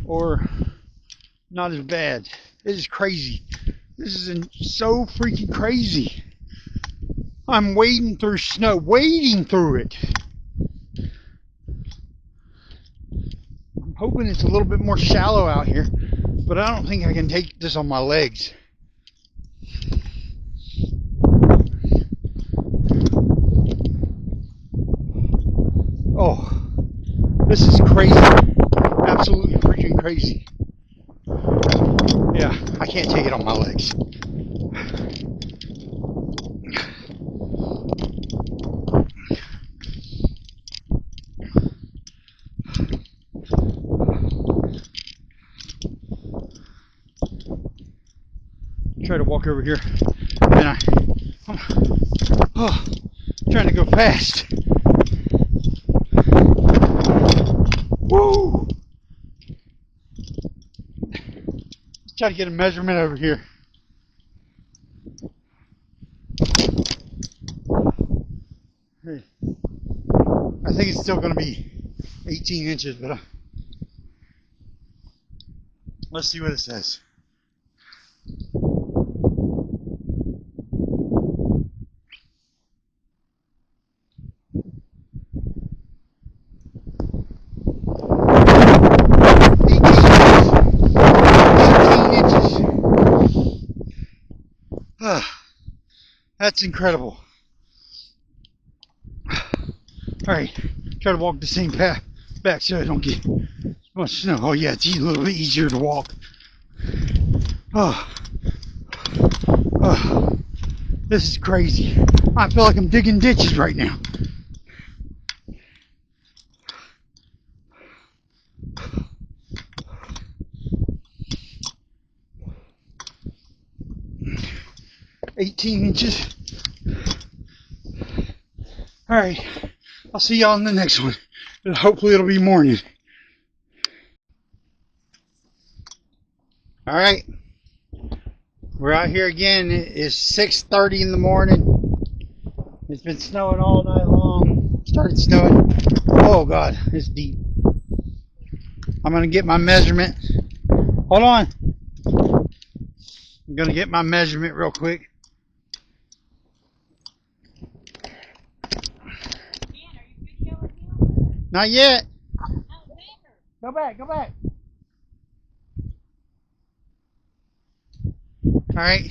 or not as bad. It is crazy. This is so freaking crazy. I'm wading through snow, wading through it. I'm hoping it's a little bit more shallow out here, but I don't think I can take this on my legs. Oh, this is crazy. Absolutely freaking crazy. Yeah, I can't take it on my legs. Try to walk over here, and I'm trying to go fast. Woo! Let's try to get a measurement over here. Hey, I think it's still going to be 18 inches, but let's see what it says. That's incredible. Alright, try to walk the same path back so I don't get much snow. Oh yeah, it's a little bit easier to walk. Oh, this is crazy. I feel like I'm digging ditches right now. $18 Alright, I'll see y'all in the next one. Hopefully it'll be morning. Alright, we're out here again. It is 6:30 in the morning. It's been snowing all night long. Started snowing. Oh God, it's deep. I'm gonna get my measurement. Hold on. I'm gonna get my measurement real quick. Not yet. Go back, go back. Alright.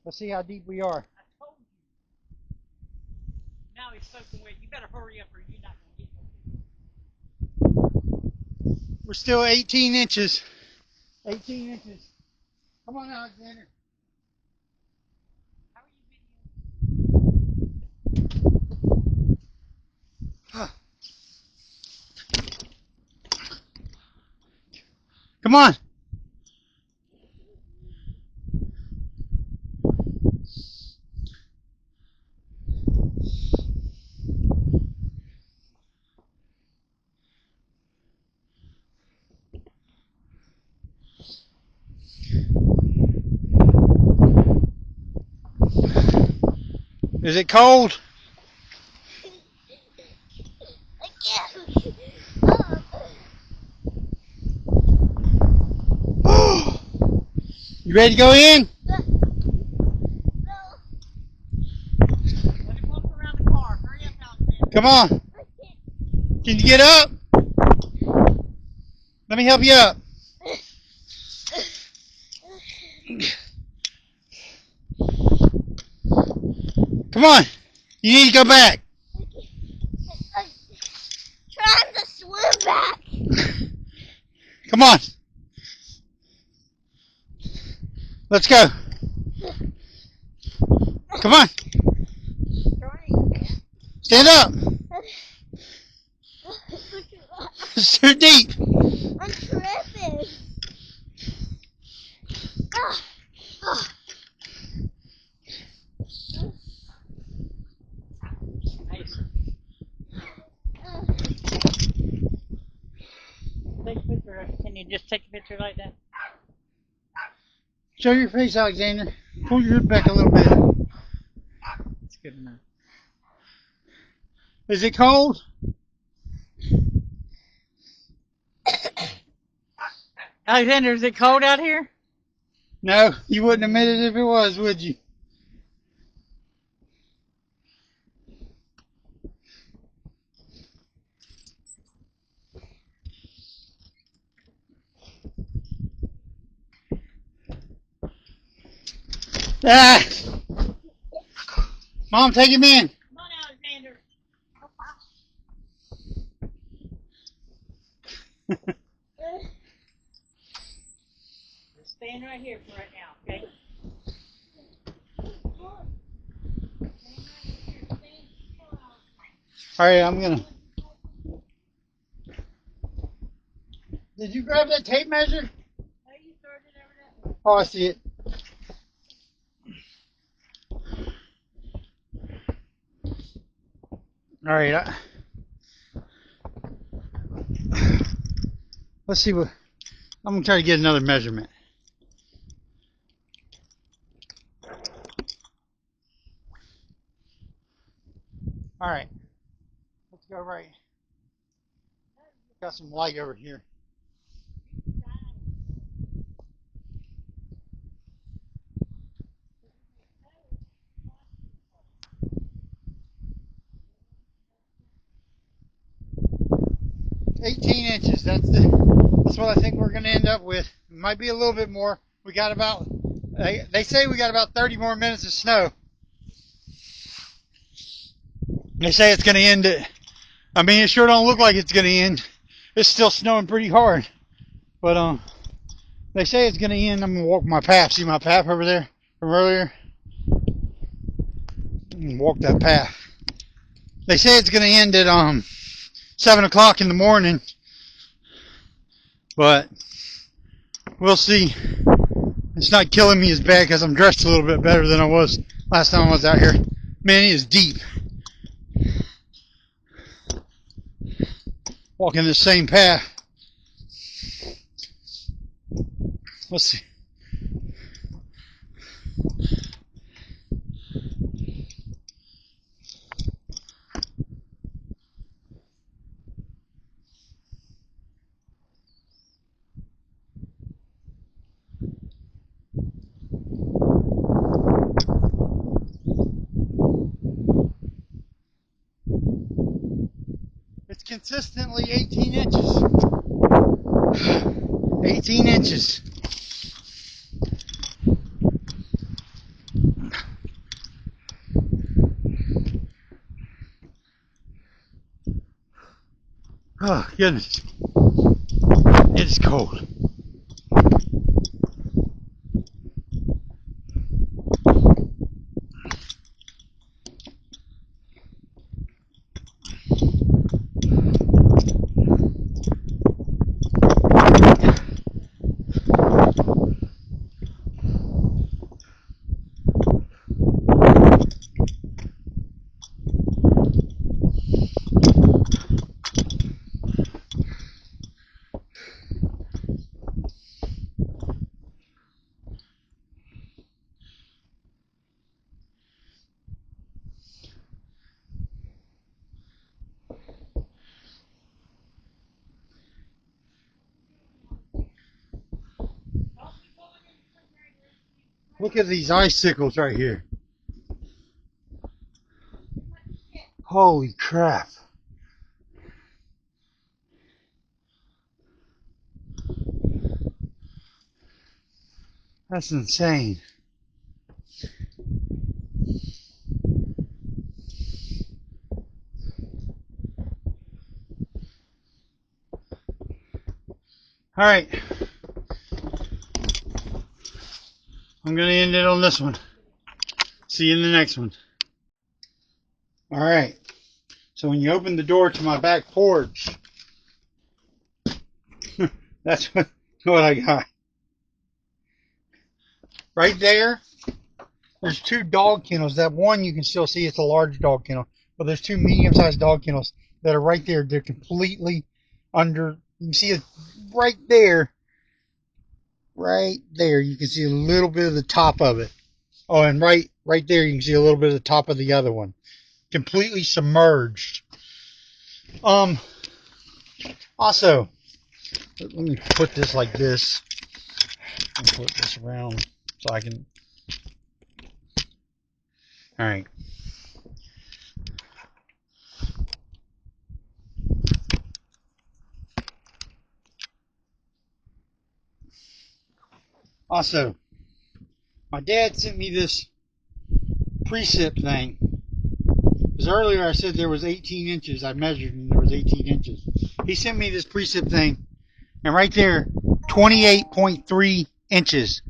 Let's see how deep we are. I told you. Now he's soaking wet. You better hurry up or you're not going to get no. We're still 18 inches. 18 inches. Come on, Alexander. How are you videoing? Huh. Come on. Is it cold? You ready to go in? Let him walk around the car. Hurry up, Alexander. Come on. Can you get up? Let me help you up. Come on. You need to go back. I'm trying to swim back. Come on. Let's go. Come on. Stand up. It's too deep. I'm tripping. Nice. Take a picture. Can you just take a picture like that? Show your face, Alexander. Pull your hood back a little bit. That's good enough. Is it cold? Alexander, is it cold out here? No, you wouldn't admit it if it was, would you? Ah! Mom, take him in. Come on, Alexander. Just stand right here for right now, okay? All right, I'm gonna. Did you grab that tape measure? Oh, I see it. All right. Let's see what. I'm gonna try to get another measurement. All right. Let's go right. Got some light over here. $18. That's what I think we're gonna end up with. It might be a little bit more. We got about. They say we got about 30 more minutes of snow. They say it's gonna end at. I mean, it sure don't look like it's gonna end. It's still snowing pretty hard, but they say it's gonna end. I'm gonna walk my path. See my path over there from earlier? I'm gonna walk that path. They say it's gonna end at 7 o'clock in the morning, but we'll see. It's not killing me as bad because I'm dressed a little bit better than I was last time I was out here. Man, it is deep. Walking the same path. Let's see. It's consistently 18 inches. 18 inches. Oh, goodness. It is cold. Look at these icicles right here. Holy crap. That's insane. All right. I'm going to end it on this one. See you in the next one. All right. So when you open the door to my back porch, that's what I got. Right there, there's two dog kennels. That one you can still see it's a large dog kennel. But there's two medium-sized dog kennels that are right there. They're completely under. You can see it right there. Right there, you can see a little bit of the top of it. Oh, and right there, you can see a little bit of the top of the other one. Completely submerged. Also, Let me put this like this and put this around so I can. All right. Also, my dad sent me this precip thing. Because earlier I said there was 18 inches. I measured and there was 18 inches. He sent me this precip thing, and right there, 28.3 inches.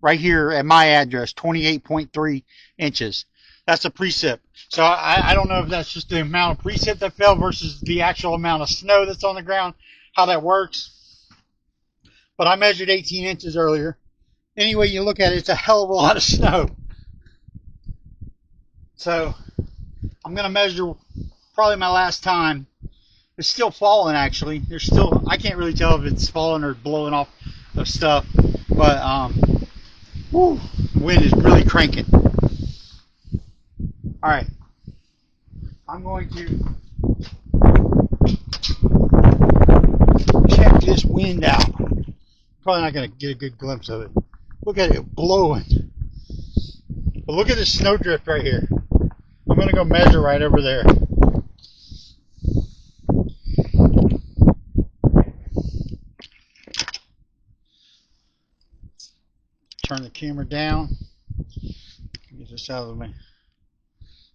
Right here at my address, 28.3 inches. That's a precip. So I don't know if that's just the amount of precip that fell versus the actual amount of snow that's on the ground, how that works. But I measured 18 inches earlier. Any way you look at it, it's a hell of a lot of snow. So I'm going to measure probably my last time. It's still falling, actually. There's still, I can't really tell if it's falling or blowing off of stuff. But, whew, the wind is really cranking. Alright. I'm going to check this wind out. Probably not going to get a good glimpse of it. Look at it blowing. But look at this snowdrift right here. I'm going to go measure right over there. Turn the camera down. Get this out of the way.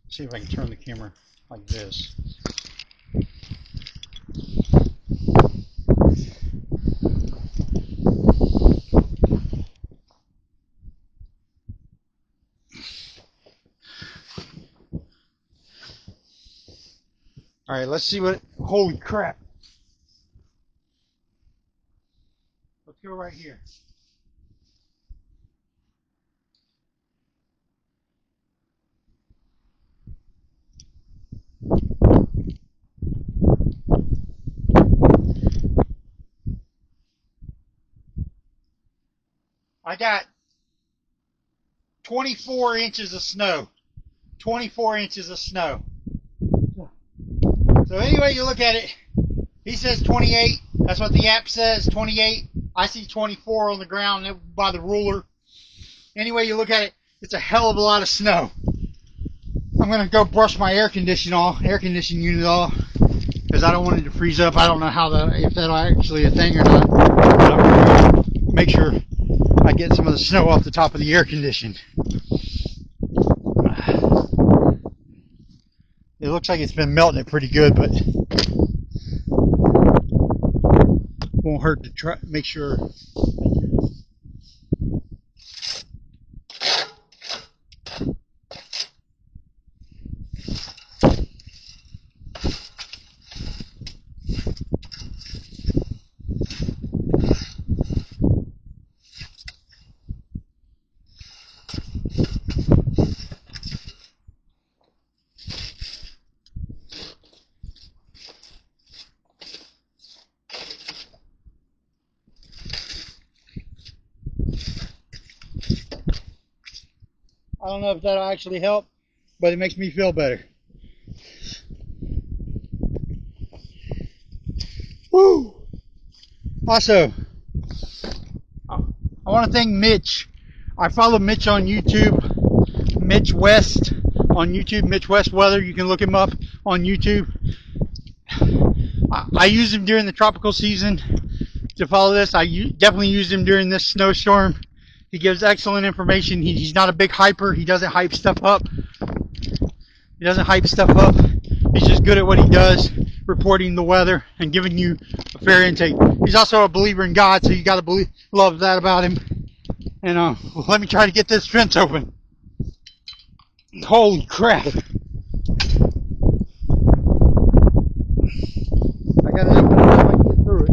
See if I can turn the camera like this. Alright, let's see what, holy crap. Let's go right here. I got 24 inches of snow. 24 inches of snow. So anyway you look at it, he says 28. That's what the app says, 28. I see 24 on the ground by the ruler. Anyway you look at it, it's a hell of a lot of snow. I'm going to go brush my air conditioning unit off, because I don't want it to freeze up. I don't know how if that'll actually a thing or not. But I'm going to make sure I get some of the snow off the top of the air condition. It looks like it's been melting it pretty good, but won't hurt to try make sure. I don't know if that'll actually help, but it makes me feel better. Woo! Also, I want to thank Mitch. I follow Mitch on YouTube. Mitch West on YouTube. Mitch West Weather. You can look him up on YouTube. I used him during the tropical season to follow this. I definitely used him during this snowstorm. He gives excellent information. He's not a big hyper. He doesn't hype stuff up. He's just good at what he does, reporting the weather and giving you a fair intake. He's also a believer in God, so you got to love that about him. And let me try to get this fence open. Holy crap! I got it open enough I can get through it.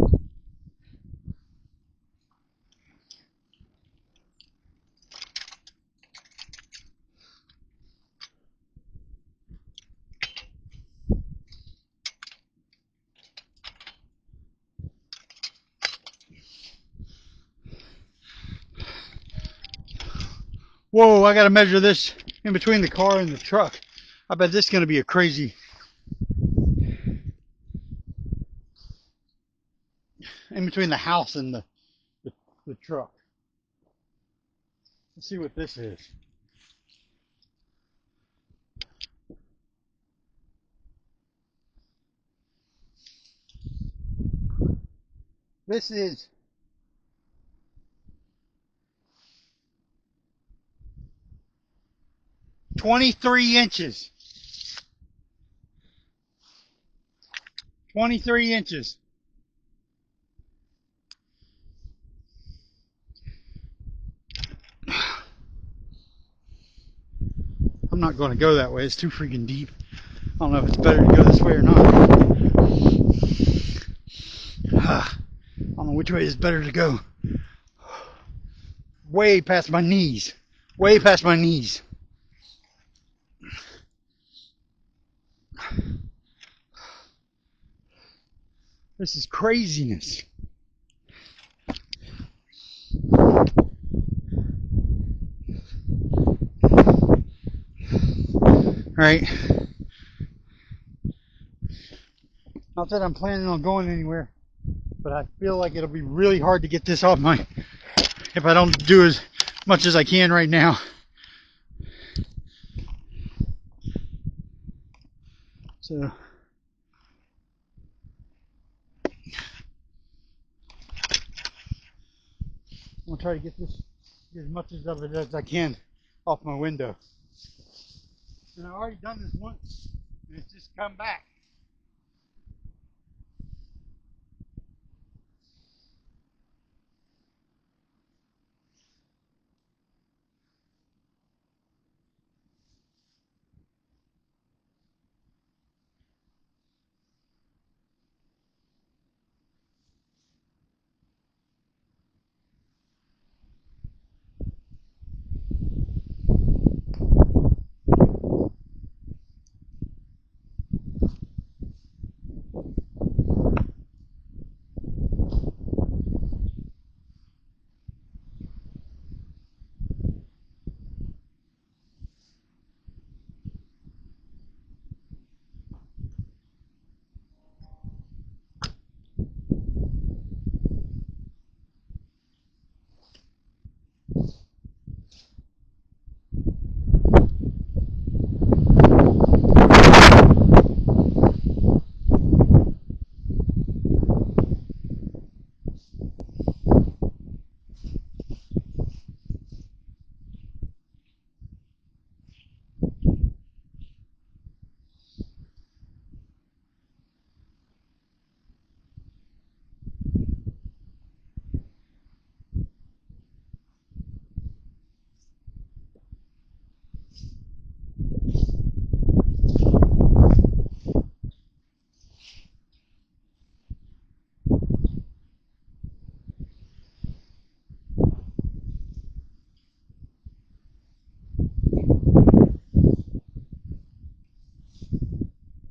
Whoa, I gotta measure this in between the car and the truck. I bet this is gonna be a crazy. in between the house and the truck. Let's see what this is. This is 23 inches. 23 inches. I'm not going to go that way. It's too freaking deep. I don't know if it's better to go this way or not. I don't know which way is better to go. Way past my knees. Way past my knees. This is craziness. Alright. Not that I'm planning on going anywhere, but I feel like it'll be really hard to get this off my, if I don't do as much as I can right now. So I'm gonna try to get this, as much of it as I can off my window. And I've already done this once, and it's just come back.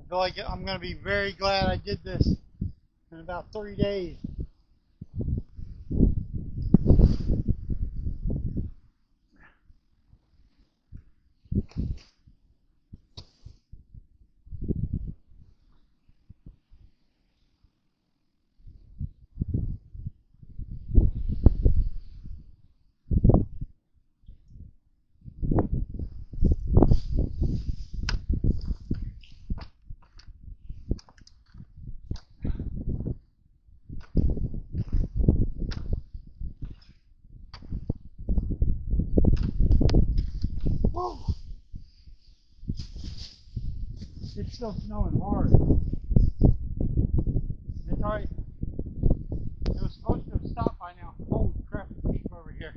I feel like I'm going to be very glad I did this in about 3 days. Whoa. It's still snowing hard. It's already, it was supposed to have stopped by now. Holy crap, it's deep over here.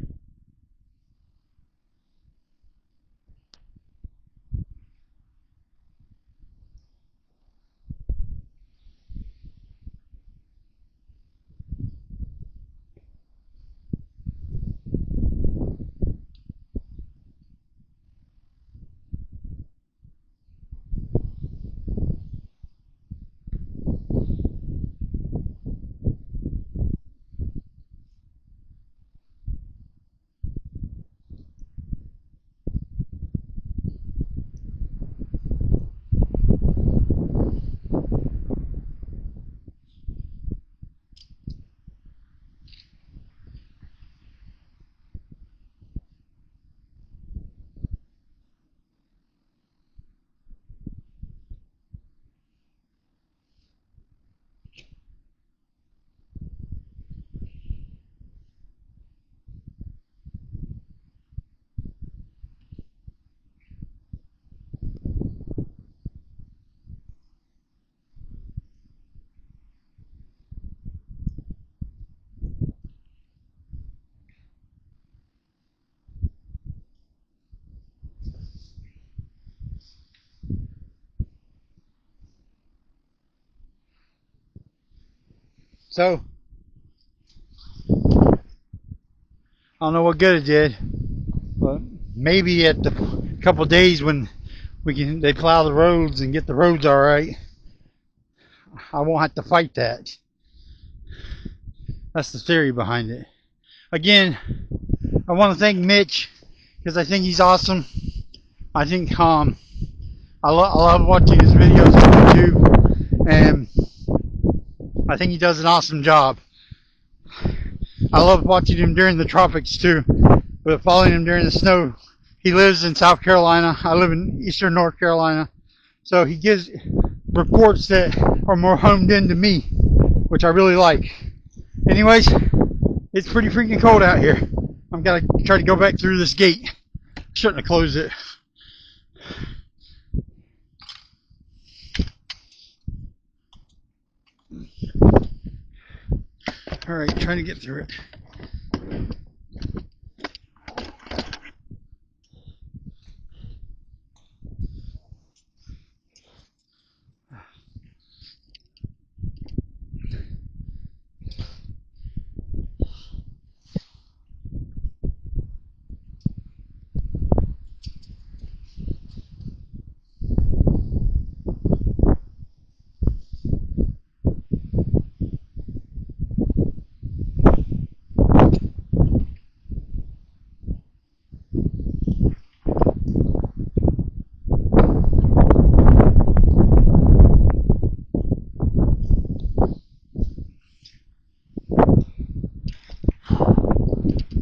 So, I don't know what good it did, but maybe at the couple days when they plow the roads and get the roads all right, I won't have to fight that. That's the theory behind it. Again, I want to thank Mitch because I think he's awesome. I think I love watching his videos on YouTube, and I think he does an awesome job. I love watching him during the tropics too, but following him during the snow. He lives in South Carolina. I live in Eastern North Carolina, so he gives reports that are more homed in to me, which I really like. Anyways, it's pretty freaking cold out here. I'm gonna try to go back through this gate. Shouldn't have closed it. Alright, trying to get through it.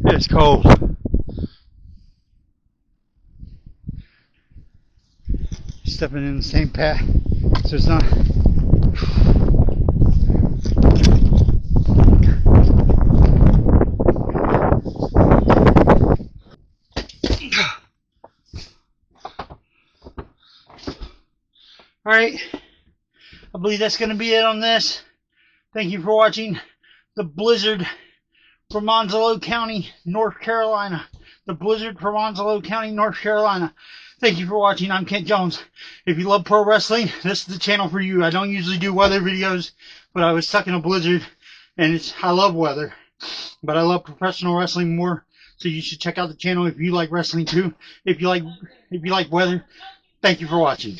It's cold. Stepping in the same path, so it's not. Alright, I believe that's going to be it on this. Thank you for watching the blizzard from Onslow County, North Carolina. The blizzard from Onslow County, North Carolina. Thank you for watching. I'm Kent Jones. If you love pro wrestling, this is the channel for you. I don't usually do weather videos, but I was stuck in a blizzard, and I love weather, but I love professional wrestling more. So you should check out the channel if you like wrestling too. If you like weather. Thank you for watching.